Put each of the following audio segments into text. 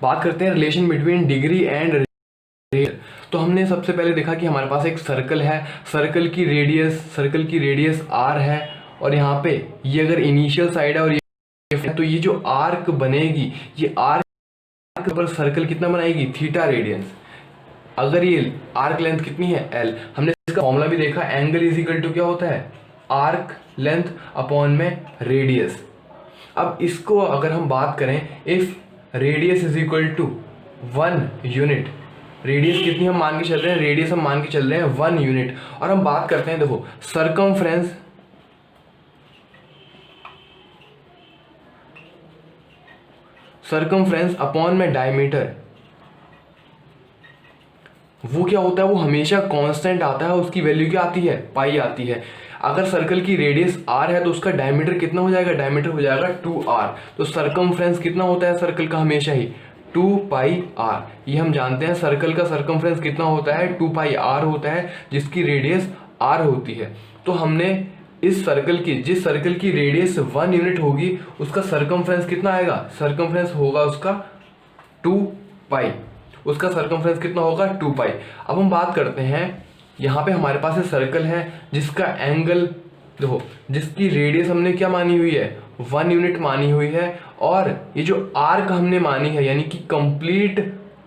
बात करते हैं relation between degree and radius. तो हमने सबसे पहले देखा कि हमारे पास एक सर्कल है, सर्कल की रेडियस r है, और यहाँ पे ये अगर इनिशियल साइड है और ये तो ये जो आर्क बनेगी, ये आर्क पर सर्कल कितना बनाएगी, थीटा रेडियंस। अगर ये आर्क लेंथ कितनी है, l, हमने इसका फॉर्मूला भी देखा, एंगल इज इक्वल टू क्या होता है, आर्क लेंथ अपॉन में रेडियस। अब इसको अगर हम बात करें, if radius is equal to 1 unit, radius कितनी हम मान के चल रहे हैं, रेडियस हम मान के चल रहे हैं 1 यूनिट, और हम बात करते हैं, देखो सरकमफ्रेंस अपॉन में डायमीटर, वो क्या होता है, वो हमेशा कांस्टेंट आता है, उसकी वैल्यू क्या आती है, पाई आती है। अगर सर्कल की रेडियस r है तो उसका डायमीटर कितना हो जाएगा, डायमीटर हो जाएगा 2r। तो सरकमफ्रेंस कितना होता है सर्कल का, हमेशा ही 2 पाई r। ये हम जानते हैं सर्कल का सरकमफ्रेंस कितना होता है, 2 पाई r होता है, जिसकी रेडियस r होती है। तो हमने इस सर्कल की, जिस सर्कल की रेडियस 1 यूनिट होगी, उसका सरकमफ्रेंस कितना आएगा, सरकमफ्रेंस होगा उसका 2 पाई, उसका सरकमफ्रेंस कितना होगा, 2 पाई। अब हम बात करते हैं, यहाँ पे हमारे पास एक सर्कल है जिसका एंगल, देखो जिसकी रेडियस हमने क्या मानी हुई है, 1 यूनिट मानी हुई है, और ये जो आर्क हमने मानी है, यानी कि कंप्लीट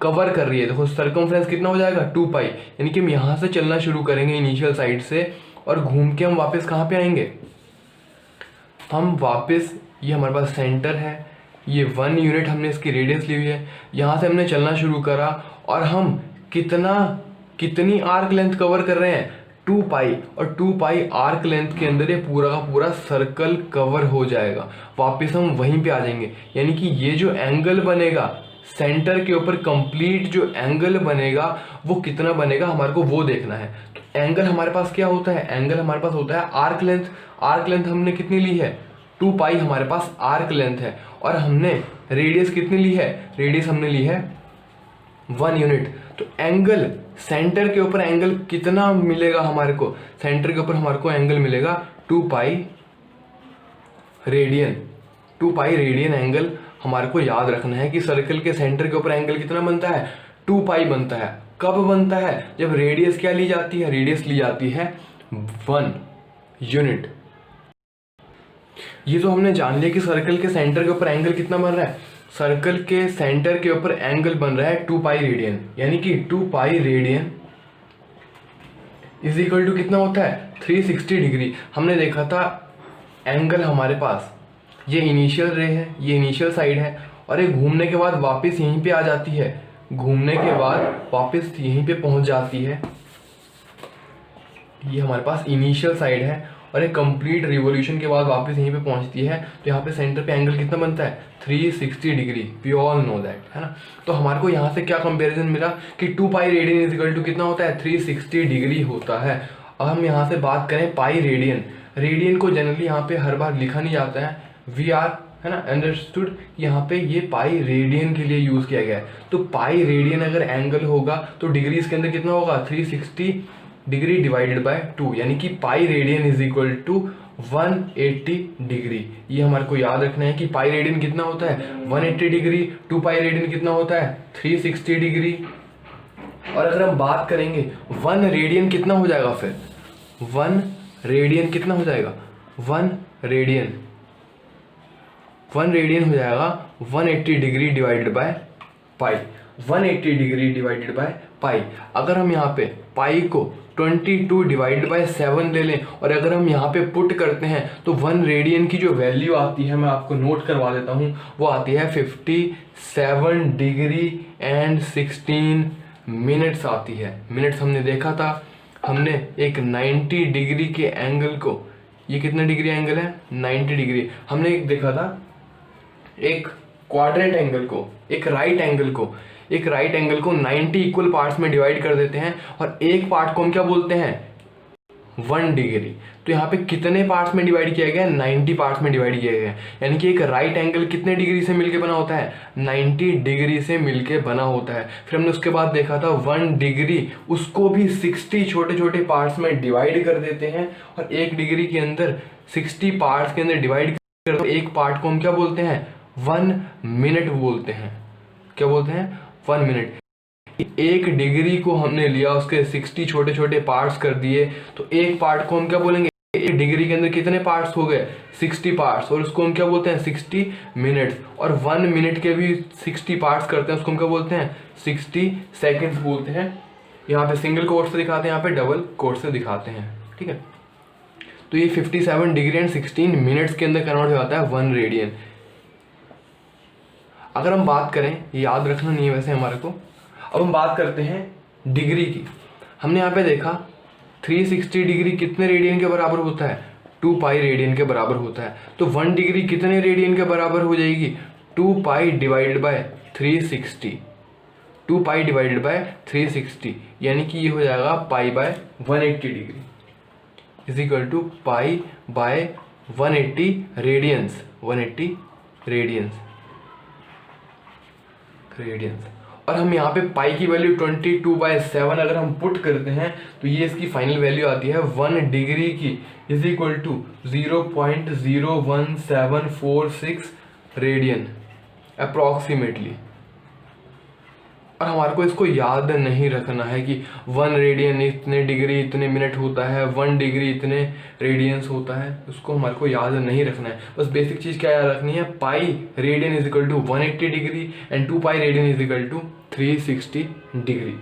कवर कर रही है, देखो सरकमफ्रेंस कितना हो जाएगा, 2 पाई। यानी कि हम यहाँ से चलना शुरू करेंगे इनिशियल साइड से, और घूम के हम वापस कहाँ पे आएंगे, हम वापस, ये हमारे पास सेंटर है, ये 1 यूनिट हमने इसकी रेडियस ली हुई है, यहाँ से हमने चलना शुरू करा, और हम कितनी आर्क लेंथ कवर कर रहे हैं, 2 पाई, और 2 पाई आर्क लेंथ के अंदर ये पूरा का पूरा सर्कल कवर हो जाएगा। वापस हम वहीं पे आ जाएंगे, यानी कि ये जो एंगल बनेगा सेंटर के ऊपर, कंप्लीट जो एंगल बनेगा वो कितना बनेगा, हमारे को वो देखना है। तो एंगल हमारे पास क्या होता है, एंगल हमारे पास होता है आर्क लेंथ। आर्क लेंथ हमने कितनी ली है, 2 पाई हमारे पास आर्क लेंथ है, और हमने रेडियस कितनी ली है, रेडियस हमने ली है 1 यूनिट। तो एंगल सेंटर के ऊपर एंगल कितना मिलेगा हमारे को, सेंटर के ऊपर हमारे को एंगल मिलेगा 2 pi radian. 2 pi radian angle हमारे को याद रखना है कि सर्कल के सेंटर के ऊपर एंगल कितना बनता है, 2 पाई बनता है। कब बनता है, जब रेडियस क्या ली जाती है, रेडियस ली जाती है 1 यूनिट। ये तो हमने जान लिया कि सर्कल के सेंटर के ऊपर एंगल कितना बन रहा है, सर्कल के सेंटर के ऊपर एंगल बन रहा है 2 पाई रेडियन, यानी कि 2 pi radian is equal to कितना होता है, 360 डिग्री। हमने देखा था एंगल हमारे पास, ये इनिशियल रे है, ये इनिशियल साइड है, और ये घूमने के बाद वापस यहीं पे आ जाती है, घूमने के बाद वापस यहीं पे पहुंच जाती है। ये हमारे पास इनिशियल साइड है, और एक कंप्लीट रिवॉल्यूशन के बाद वापस यहीं पे पहुंचती है। तो यहाँ पे सेंटर पे एंगल कितना बनता है, 360 degree. We all know that, है ना। तो हमारे को यहाँ से क्या कंपैरिजन मिला कि 2 pi radian is equal to कितना होता है, 360 डिग्री होता है। अब हम यहाँ से बात करें पाई रेडियन, रेडियन को जनरली यहाँ पे हर बार लिखा नहीं जाता है, वी आर, है ना, अंडरस्टूड। यहाँ पे ये पाई रेडियन के लिए यूज किया गया है। तो पाई रेडियन अगर एंगल होगा तो डिग्री इसके अंदर कितना होगा, 360 डिग्री डिवाइडेड बाय 2, यानी कि pi radian is equal to 180 degree. ये हमारे को याद रखना है कि पाई रेडियन कितना होता है, 180 डिग्री। 2 पाई रेडियन कितना होता है, 360 डिग्री। और अगर हम बात करेंगे 1 रेडियन कितना हो जाएगा, फिर 1 रेडियन कितना हो जाएगा, 1 रेडियन हो जाएगा 180 degree divided by pi, 180 degree divided by pi. अगर हम यहाँ पे पाई को 22 डिवाइड बाय 7 ले लें, और अगर हम यहाँ पे पुट करते हैं तो 1 रेडियन की जो वैल्यू आती है, मैं आपको नोट करवा देता हूँ, वो आती है 57 डिग्री एंड 16 मिनट्स आती है। मिनट्स हमने देखा था, हमने एक 90 डिग्री के एंगल को, ये कितना डिग्री एंगल है, 90 डिग्री, हमने एक देखा था एक क्वाड्रेंट एंगल को, एक राइट एंगल को 90 इक्वल पार्ट्स में डिवाइड कर देते हैं, और एक पार्ट को हम क्या बोलते हैं, 1 डिग्री। तो यहाँ पे कितने पार्ट्स में डिवाइड किया गया है, 90 पार्ट्स में डिवाइड किया गया है। यानी कि एक राइट एंगल कितने डिग्री से मिलके बना होता है, 90 डिग्री से मिलके बना होता है। फिर हमने उसके बाद देखा था 1 डिग्री, उसको भी 60 छोटे छोटे पार्ट्स में डिवाइड कर देते हैं, और 1 डिग्री के अंदर 60 पार्ट्स के अंदर डिवाइड कर एक पार्ट को हम क्या बोलते हैं, 1 मिनट बोलते हैं। क्या बोलते हैं 1 मिनट। 1 डिग्री को हमने लिया, उसके 60 छोटे छोटे पार्ट्स कर दिए, तो एक पार्ट को हम क्या बोलेंगे, 1 डिग्री के अंदर कितने पार्ट्स हो गए 60 पार्ट्स, और उसको हम क्या बोलते हैं 60 मिनट्स। और 1 मिनट के भी 60 पार्ट्स करते हैं, उसको हम क्या बोलते हैं 60 सेकेंड्स बोलते हैं। यहाँ पे सिंगल कोट से दिखाते हैं, यहाँ पे डबल कोट से दिखाते हैं, ठीक है। तो ये 57 डिग्री एंड 16 मिनट्स के अंदर कन्वर्ट हो जाता है 1 रेडियन। अगर हम बात करें, याद रखना नहीं है वैसे हमारे को, अब हम बात करते हैं डिग्री की। हमने यहाँ पे देखा 360 डिग्री कितने रेडियन के बराबर होता है, 2 पाई रेडियन के बराबर होता है। तो 1 डिग्री कितने रेडियन के बराबर हो जाएगी, 2 pi divided by 360, 2 pi divided by 360, यानी कि ये हो जाएगा pi by 180 degree is equal to pi by 180 radians, 180 radians. और हम यहाँ पे पाई की वैल्यू 22/7 अगर हम पुट करते हैं तो ये इसकी फाइनल वैल्यू आती है 1 डिग्री की is equal to 0.01746 radian approximately. और हमारे को इसको याद नहीं रखना है कि 1 रेडियन इतने डिग्री इतने मिनट होता है, 1 डिग्री इतने रेडियंस होता है, उसको हमारे को याद नहीं रखना है। बस बेसिक चीज़ क्या याद रखनी है, pi radian is equal to 180 degree and 2 pi radian is equal to 360 degree.